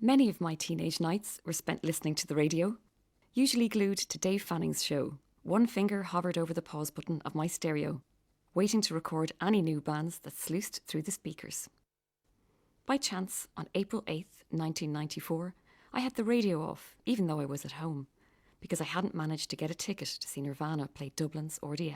Many of my teenage nights were spent listening to the radio, usually glued to Dave Fanning's show. One finger hovered over the pause button of my stereo, waiting to record any new bands that sluiced through the speakers. By chance, on April 8th, 1994, I had the radio off, even though I was at home, because I hadn't managed to get a ticket to see Nirvana play Dublin's R.T.E.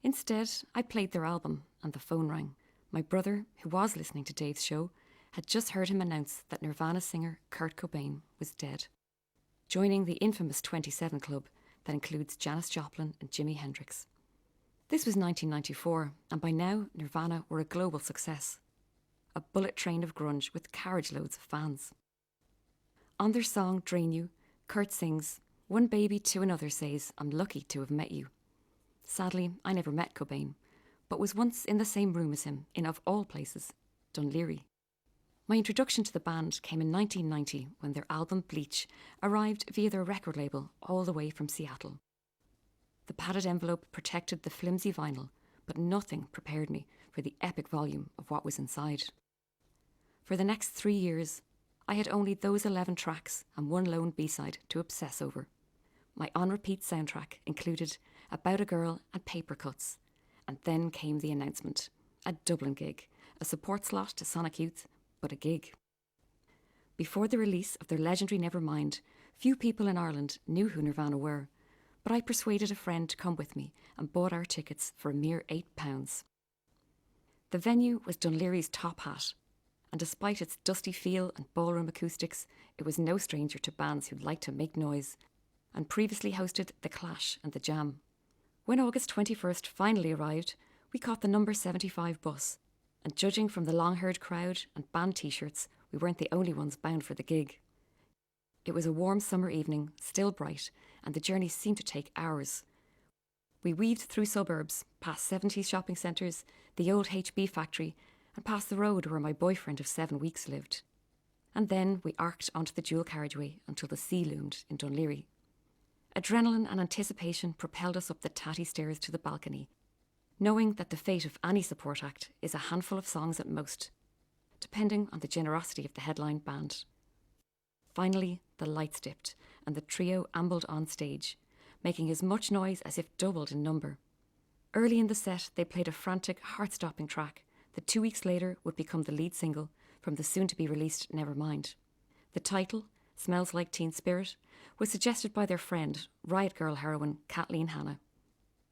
Instead, I played their album, and the phone rang. My brother, who was listening to Dave's show, had just heard him announce that Nirvana singer Kurt Cobain was dead, joining the infamous 27 Club that includes Janis Joplin and Jimi Hendrix. This was 1994, and by now Nirvana were a global success, a bullet train of grunge with carriage loads of fans. On their song Drain You, Kurt sings, "One baby to another says, I'm lucky to have met you." Sadly, I never met Cobain, but was once in the same room as him in, of all places, Dún Laoghaire. My introduction to the band came in 1990 when their album Bleach arrived via their record label all the way from Seattle. The padded envelope protected the flimsy vinyl, but nothing prepared me for the epic volume of what was inside. For the next 3 years, I had only those 11 tracks and one lone B-side to obsess over. My on-repeat soundtrack included About a Girl and Paper Cuts, and then came the announcement, a Dublin gig, a support slot to Sonic Youth, but a gig. Before the release of their legendary Nevermind, few people in Ireland knew who Nirvana were, but I persuaded a friend to come with me and bought our tickets for a mere £8. The venue was Dún Laoghair's Top Hat, and despite its dusty feel and ballroom acoustics, it was no stranger to bands who liked to make noise, and previously hosted The Clash and The Jam. When August 21st finally arrived, we caught the number 75 bus, and judging from the long-haired crowd and band t-shirts, we weren't the only ones bound for the gig. It was a warm summer evening, still bright, and the journey seemed to take hours. We weaved through suburbs, past 70s shopping centres, the old HB factory, and past the road where my boyfriend of 7 weeks lived. And then we arced onto the dual carriageway until the sea loomed in Dún Laoghaire. Adrenaline and anticipation propelled us up the tatty stairs to the balcony, knowing that the fate of any support act is a handful of songs at most, depending on the generosity of the headline band. Finally, the lights dipped, and the trio ambled on stage, making as much noise as if doubled in number. Early in the set, they played a frantic, heart-stopping track that 2 weeks later would become the lead single from the soon-to-be-released Nevermind. The title, Smells Like Teen Spirit, was suggested by their friend, Riot Girl heroine Kathleen Hanna,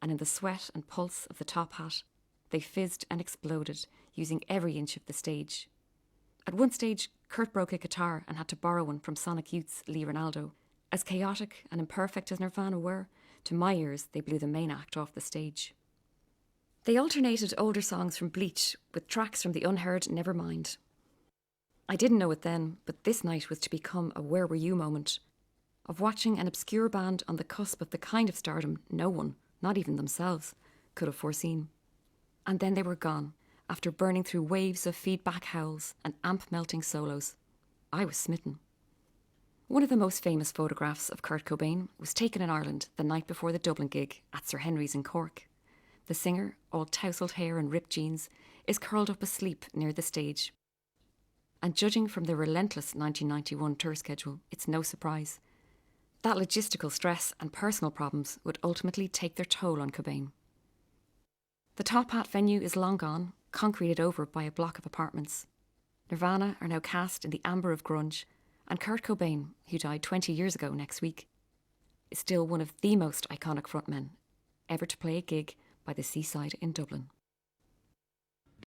and in the sweat and pulse of the Top Hat, they fizzed and exploded, using every inch of the stage. At one stage, Kurt broke a guitar and had to borrow one from Sonic Youth's Lee Ronaldo. As chaotic and imperfect as Nirvana were, to my ears they blew the main act off the stage. They alternated older songs from Bleach with tracks from the unheard Nevermind. I didn't know it then, but this night was to become a Where Were You moment, of watching an obscure band on the cusp of the kind of stardom no one, not even themselves, could have foreseen. And then they were gone, after burning through waves of feedback howls and amp-melting solos. I was smitten. One of the most famous photographs of Kurt Cobain was taken in Ireland the night before the Dublin gig at Sir Henry's in Cork. The singer, all tousled hair and ripped jeans, is curled up asleep near the stage. And judging from the relentless 1991 tour schedule, it's no surprise. That logistical stress and personal problems would ultimately take their toll on Cobain. The Top Hat venue is long gone, concreted over by a block of apartments. Nirvana are now cast in the amber of grunge, and Kurt Cobain, who died 20 years ago next week, is still one of the most iconic frontmen ever to play a gig by the seaside in Dublin.